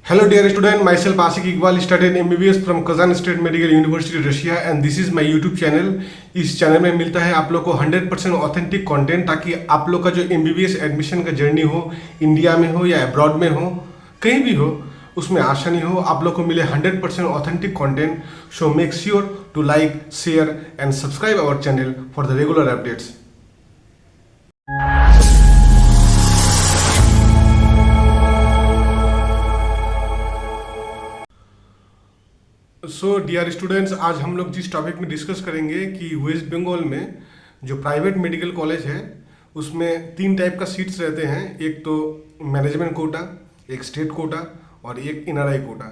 Hello dear student, myself Asik Iqbal studied MBBS from Kazan State Medical University Russia and this is my YouTube channel। इस channel में मिलता है आप लोग को 100% ऑथेंटिक कंटेंट ताकि आप लोग का जो MBBS एडमिशन का जर्नी हो, इंडिया में हो या अब्रॉड में हो, कहीं भी हो, उसमें आसानी हो, आप लोग को मिले 100% authentic content. So make sure to like, share and subscribe our channel for the regular updates. So dear students, आज हम लोग जिस टॉपिक में डिस्कस करेंगे कि वेस्ट बंगाल में जो प्राइवेट मेडिकल कॉलेज है उसमें 3 टाइप का सीट्स रहते हैं। एक तो मैनेजमेंट कोटा, एक स्टेट कोटा और एक NRI कोटा।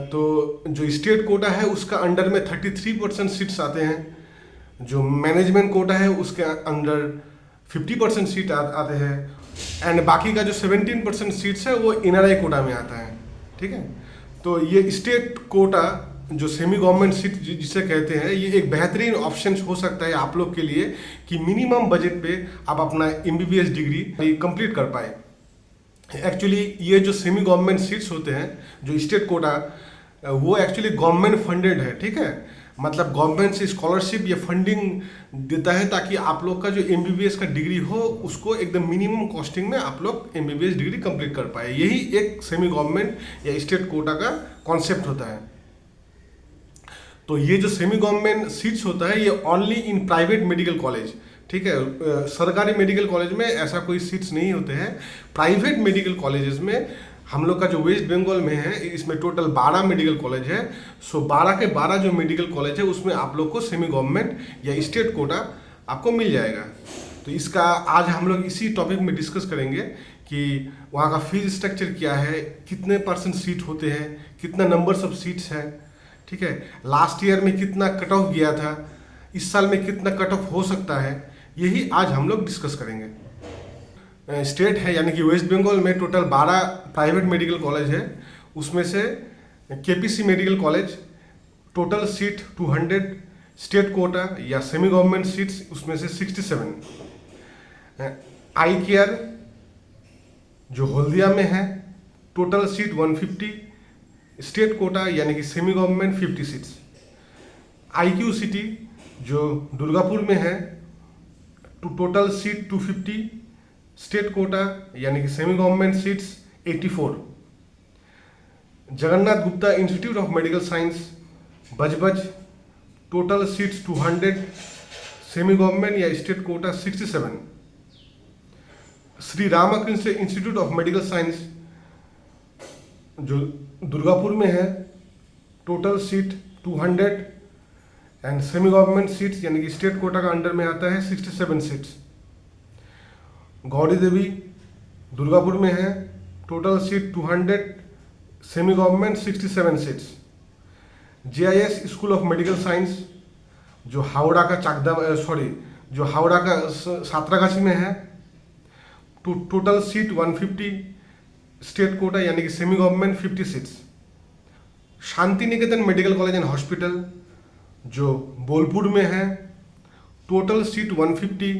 तो जो स्टेट कोटा है उसका अंडर में 33% सीट्स आते हैं, जो मैनेजमेंट कोटा है उसके अंडर 50% सीट आते हैं एंड बाकी का जो 17% सीट्स है वो NRI कोटा में आता है। ठीक है, तो ये स्टेट कोटा जो सेमी गवर्नमेंट सीट जिसे कहते हैं, ये एक बेहतरीन ऑप्शन हो सकता है आप लोग के लिए कि मिनिमम बजट पे आप अपना MBBS डिग्री कंप्लीट कर पाए। एक्चुअली ये जो सेमी गवर्नमेंट सीट्स होते हैं, जो स्टेट कोटा, वो एक्चुअली गवर्नमेंट फंडेड है। ठीक है, मतलब गवर्नमेंट से स्कॉलरशिप या फंडिंग देता है ताकि आप लोग का जो MBBS का डिग्री हो उसको एकदम मिनिमम कॉस्टिंग में आप लोग MBBS डिग्री कंप्लीट कर पाए। यही एक सेमी गवर्नमेंट या स्टेट कोटा का कॉन्सेप्ट होता है। तो ये जो सेमी गवर्नमेंट सीट्स होता है ये only in private medical college. ठीक है, सरकारी मेडिकल कॉलेज में ऐसा कोई सीट्स नहीं होते हैं। प्राइवेट मेडिकल कॉलेजेस में हम लोग का जो वेस्ट बंगाल में है इसमें टोटल 12 मेडिकल कॉलेज है। सो 12 के 12 जो मेडिकल कॉलेज है उसमें आप लोग को सेमी गवर्नमेंट या स्टेट कोटा आपको मिल जाएगा। तो इसका आज हम लोग इसी टॉपिक में डिस्कस करेंगे कि वहाँ का फीस स्ट्रक्चर क्या है, कितने % सीट होते हैं, कितना नंबर्स ऑफ सीट्स हैं। ठीक है, लास्ट ईयर में कितना कट ऑफ गया था, इस साल में कितना कट ऑफ हो सकता है, यही आज हम लोग डिस्कस करेंगे। स्टेट है यानी कि वेस्ट बंगाल में टोटल 12 प्राइवेट मेडिकल कॉलेज है, उसमें से KPC medical college total seat 200, state quota या सेमी गवर्नमेंट सीट्स उसमें से 67। आई केयर जो हल्दिया में है टोटल सीट 150, स्टेट कोटा यानी कि semi government 50 seats. IQ city जो दुर्गापुर में है टोटल सीट 250, स्टेट कोटा यानी कि semi government seats 84। Jagannath Gupta institute of medical science Budge Budge total seats 200, semi government या state quota 67। Shri Ramakrishna institute of medical science जो दुर्गापुर में है total seat 200 and semi government seats यानी कि स्टेट कोटा का अंडर में आता है 67 सीट्स। गौरी देवी दुर्गापुर में है total seat 200, semi government 67 seats. JIS school of medical science जो हावड़ा का सातरागाछी में है टोटल सीट 150, स्टेट कोटा यानी कि semi government 50 seats. Shanti Niketan medical college and hospital जो बोलपुर में है टोटल सीट 150,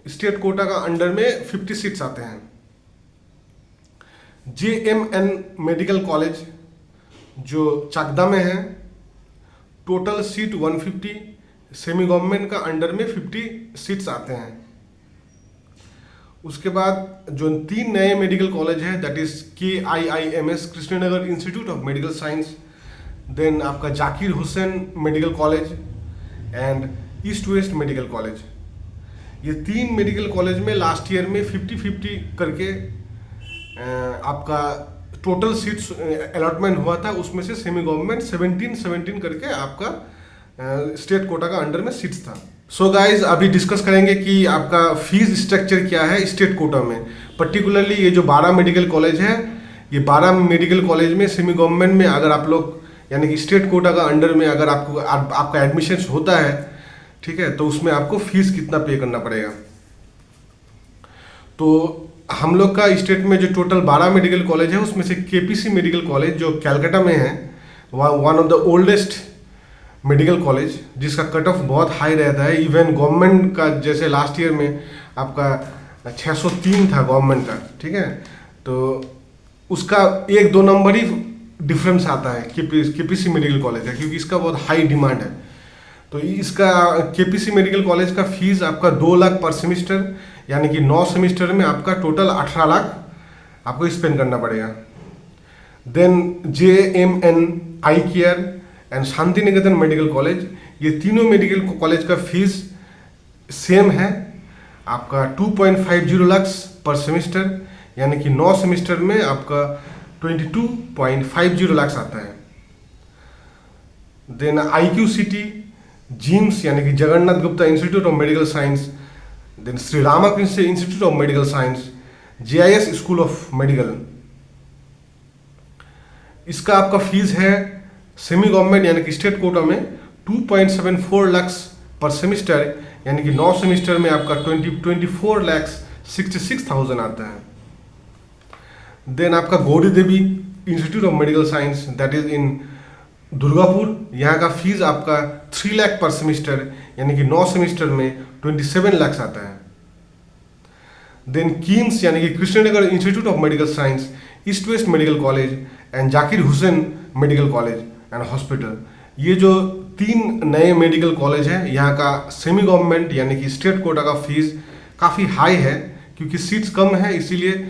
स्टेट कोटा का अंडर में 50 सीट्स आते हैं। JMN मेडिकल कॉलेज जो चाकदा में है टोटल सीट 150, सेमी गवर्नमेंट का अंडर में 50 सीट्स आते हैं। उसके बाद जो 3 नए मेडिकल कॉलेज है that is KIIMS Krishnanagar institute of medical science, then आपका Zakir Hussain medical college and east west medical college. ये 3 मेडिकल कॉलेज में लास्ट ईयर में 50-50 करके आपका टोटल सीट्स अलॉटमेंट हुआ था, उसमें से सेमी गवर्नमेंट 17 करके आपका स्टेट कोटा का अंडर में सीट्स था। सो गाइज अभी डिस्कस करेंगे कि आपका फीस स्ट्रक्चर क्या है स्टेट कोटा में। पर्टिकुलरली ये जो 12 मेडिकल कॉलेज है, ये 12 मेडिकल कॉलेज में सेमी गवर्नमेंट में अगर आप लोग यानी कि स्टेट कोटा का अंडर में अगर आपका एडमिशन होता है, ठीक है, तो उसमें आपको फीस कितना पे करना पड़ेगा। तो हम लोग का स्टेट में जो टोटल 12 मेडिकल कॉलेज है उसमें से KPC मेडिकल कॉलेज जो कैलकाटा में है, one of the oldest medical college जिसका कट ऑफ बहुत हाई रहता है। इवन गवर्नमेंट का जैसे लास्ट ईयर में आपका 603 था गवर्नमेंट का। ठीक है, तो उसका 1-2 नंबर ही डिफरेंस आता है केपीसी मेडिकल कॉलेज का, क्योंकि इसका बहुत हाई डिमांड है। तो इसका केपीसी मेडिकल कॉलेज का फीस आपका 2 लाख पर सेमिस्टर, यानी कि 9 सेमिस्टर में आपका टोटल 18 लाख आपको स्पेंड करना पड़ेगा। Then JMN eye care and Shanti Niketan medical college, ये तीनों मेडिकल कॉलेज का फीस सेम है आपका 2.50 लाख पर सेमिस्टर, यानी कि 9 सेमिस्टर में आपका 22.50 लाख आता है। देन IQCT, जिम्स यानी कि Jagannath Gupta institute of medical science, then Shri Ramakrishna institute of medical science, JIS school of medical, इसका आपका फीस है सेमी गवर्नमेंट यानी कि स्टेट कोटा में 2.74 लाख पर सेमिस्टर, यानी कि 9 सेमिस्टर में आपका 24,66,000 आता है। देन आपका Gauri Devi institute of medical science that is in Durgapur, यहाँ का फीस आपका 3 लाख पर सेमिस्टर, यानी कि 9 सेमिस्टर में 27 लाख आता है। देन किम्स यानी कि Krishnanagar institute of medical science, east west medical college and Zakir Hussain medical college and hospital, ये जो 3 नए मेडिकल कॉलेज हैं, यहाँ का सेमी गवर्नमेंट यानी कि स्टेट कोटा का फीस काफ़ी हाई है, क्योंकि सीट्स कम है इसीलिए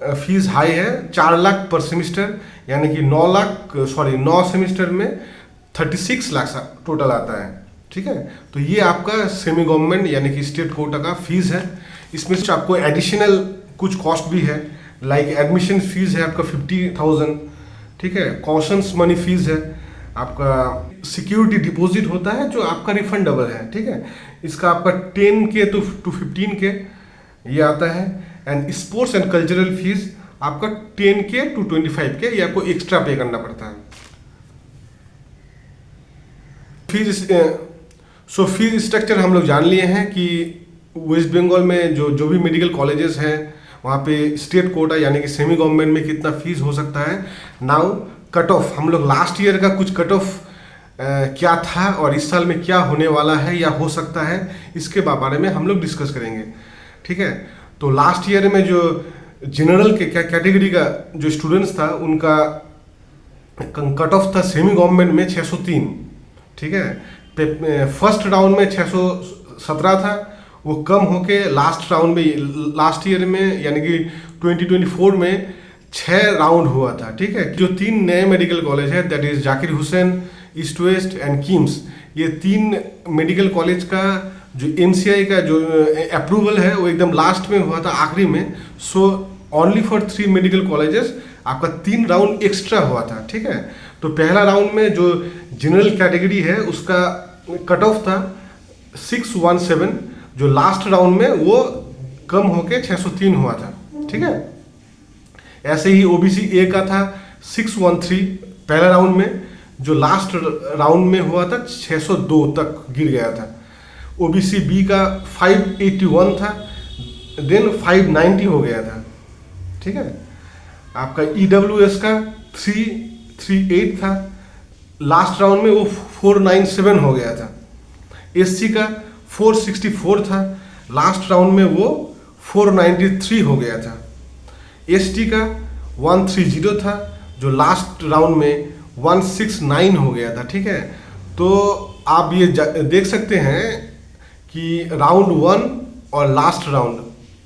फीस हाई है। 4 लाख पर सेमिस्टर, यानी कि 9 सेमिस्टर में 36 लाख टोटल आता है। ठीक है, तो ये आपका सेमी गवर्नमेंट यानी कि स्टेट कोटा का फीस है। इसमें से आपको एडिशनल कुछ कॉस्ट भी है, लाइक एडमिशन फीस है आपका 50,000, ठीक है, कॉशंस मनी फीस है आपका, सिक्योरिटी डिपॉजिट होता है जो आपका रिफंडेबल है। ठीक है, इसका आपका 10K टू 15K ये आता है। And sports and cultural fees आपका 10K टू 25K ये आपको एक्स्ट्रा पे करना पड़ता है। फीस स्ट्रक्चर हम लोग जान लिए हैं कि वेस्ट बंगाल में जो भी मेडिकल कॉलेजेस हैं वहाँ पे स्टेट कोटा यानी कि सेमी गवर्नमेंट में कितना फीस हो सकता है। नाउ कट ऑफ, हम लोग लास्ट ईयर का कुछ कट ऑफ क्या था और इस साल में क्या होने वाला है या हो सकता है, इसके बारे में हम लोग डिस्कस करेंगे। ठीक है, तो लास्ट ईयर में जो जनरल के कैटेगरी का जो स्टूडेंट्स था उनका कट ऑफ था सेमी गवर्नमेंट में 603। ठीक है, फर्स्ट राउंड में 617 था, वो कम होके लास्ट राउंड में लास्ट ईयर में यानी कि 2024 में 6 राउंड हुआ था। ठीक है, जो 3 नए मेडिकल कॉलेज है that is Zakir Hussain, east west and KIMS, ये 3 मेडिकल कॉलेज का जो MCI का जो अप्रूवल है वो एकदम लास्ट में हुआ था, आखिरी में। So only for 3 medical colleges आपका 3 राउंड एक्स्ट्रा हुआ था। ठीक है, तो पहला राउंड में जो जनरल कैटेगरी है उसका कट ऑफ था 617, जो लास्ट राउंड में वो कम होके 603 हुआ था। ठीक है, ऐसे ही OBC A का था 613 पहला राउंड में, जो लास्ट राउंड में हुआ था 602 तक गिर गया था। OBC B का 581 था, देन 590 हो गया था। ठीक है, आपका EWS का 338 था, लास्ट राउंड में वो 497 हो गया था। SC का 464 था, लास्ट राउंड में वो 493 हो गया था। ST का 130 था, जो लास्ट राउंड में 169 हो गया था। ठीक है, तो आप ये देख सकते हैं कि राउंड 1 और लास्ट राउंड,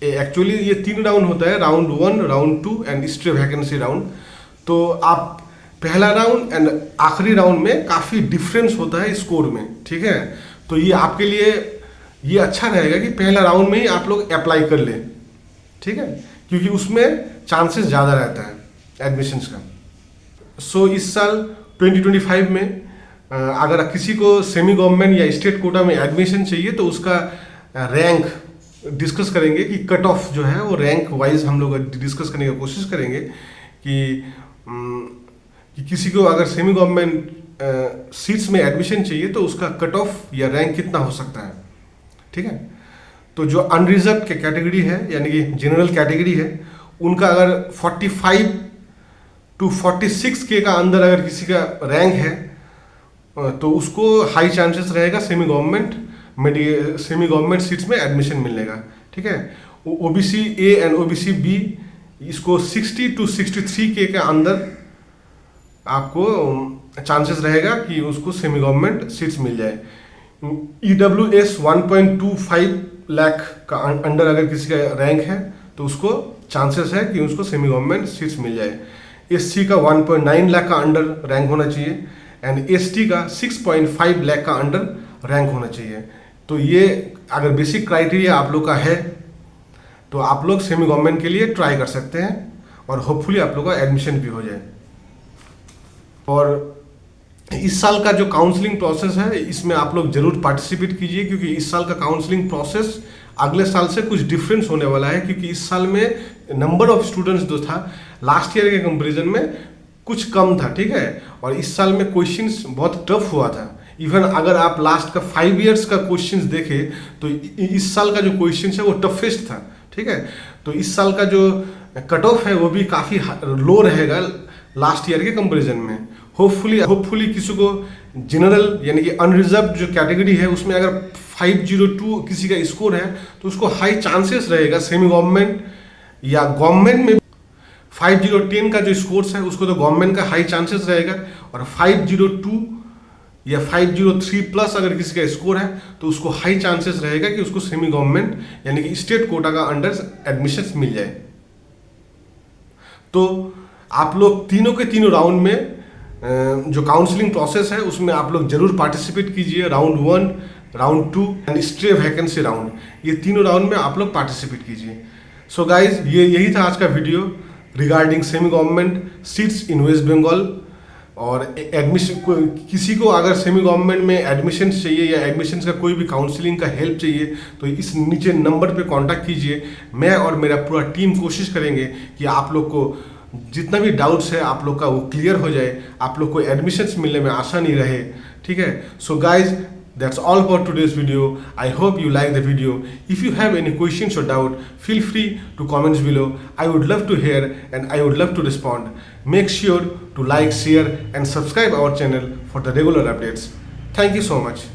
एक्चुअली ये 3 राउंड होता है, round 1, round 2 and stray vacancy round. तो आप पहला राउंड एंड आखिरी राउंड में काफ़ी डिफरेंस होता है स्कोर में। ठीक है, तो ये आपके लिए ये अच्छा रहेगा कि पहला राउंड में ही आप लोग अप्लाई कर लें। ठीक है, क्योंकि उसमें चांसेस ज़्यादा रहता है एडमिशन्स का। सो इस साल 2025 में अगर किसी को सेमी गवर्नमेंट या स्टेट कोटा में एडमिशन चाहिए तो उसका रैंक डिस्कस करेंगे कि कट ऑफ जो है वो रैंक वाइज हम लोग डिस्कस करने की कोशिश करेंगे कि किसी को अगर सेमी गवर्नमेंट सीट्स में एडमिशन चाहिए तो उसका कट ऑफ या रैंक कितना हो सकता है। ठीक है, तो जो अनरिजर्व के कैटेगरी है यानी कि जनरल कैटेगरी है, उनका अगर 45 टू 46K का अंदर अगर किसी का रैंक है तो उसको हाई चांसेस रहेगा सेमी गवर्नमेंट सीट्स में एडमिशन मिलने का। ठीक है, OBC A and OBC B इसको 60 to 63K के अंदर आपको चांसेस रहेगा कि उसको सेमी गवर्नमेंट सीट्स मिल जाए। EWS 1.25 लाख का अंडर अगर किसी का रैंक है तो उसको चांसेस है कि उसको सेमी गवर्नमेंट सीट्स मिल जाए। SC का 1.9 लाख का अंडर रैंक होना चाहिए एंड ST का 6.5 लाख का अंडर रैंक होना चाहिए। तो ये अगर बेसिक क्राइटेरिया आप लोग का है तो आप लोग सेमी गवर्नमेंट के लिए ट्राई कर सकते हैं और होपफुली आप लोग का एडमिशन भी हो जाए। और इस साल का जो काउंसलिंग प्रोसेस है इसमें आप लोग जरूर पार्टिसिपेट कीजिए, क्योंकि इस साल का काउंसलिंग प्रोसेस अगले साल से कुछ डिफरेंस होने वाला है। क्योंकि इस साल में नंबर ऑफ स्टूडेंट्स जो था लास्ट ईयर के कंपैरिजन में कुछ कम था, ठीक है। और इस साल में क्वेश्चंस बहुत टफ हुआ था। इवन अगर आप लास्ट का 5 इयर्स का क्वेश्चंस देखें तो इस साल का जो क्वेश्चंस है वो टफेस्ट था, ठीक है। तो इस साल का जो कट ऑफ है वो भी काफ़ी लो रहेगा लास्ट ईयर के कंपैरिजन में। होपफुली किसी को जनरल यानी कि अनरिजर्व जो कैटेगरी है उसमें अगर 502 किसी का स्कोर है तो उसको हाई चांसेस रहेगा सेमी गवर्नमेंट या गवर्नमेंट में। 5010 का जो स्कोर्स है उसको तो गवर्नमेंट का हाई चांसेस रहेगा, और 502 या 503 प्लस अगर किसी का स्कोर है तो उसको हाई चांसेस रहेगा कि उसको सेमी गवर्नमेंट यानी कि स्टेट कोटा का अंडर एडमिशन मिल जाए। तो आप लोग तीनों के तीनों राउंड में जो काउंसलिंग प्रोसेस है उसमें आप लोग जरूर पार्टिसिपेट कीजिए। Round 1, round 2 and stray vacancy round, ये तीनों राउंड में आप लोग पार्टिसिपेट कीजिए। सो गाइज, यही था आज का video regarding semi government seats in West Bengal. और एडमिशन किसी को अगर सेमी गवर्नमेंट में एडमिशन चाहिए या एडमिशन का कोई भी काउंसलिंग का हेल्प चाहिए तो इस नीचे नंबर पे कांटेक्ट कीजिए। मैं और मेरा पूरा टीम कोशिश करेंगे कि आप लोग को जितना भी डाउट्स है आप लोग का वो क्लियर हो जाए, आप लोग को एडमिशन्स मिलने में आसानी रहे, ठीक है। So guys, that's all for today's video. I hope you like the video. If you have any questions or doubt, feel free to comments below. I would love to hear and I would love to respond. Make sure to like, share and subscribe our channel for the regular updates. Thank you so much.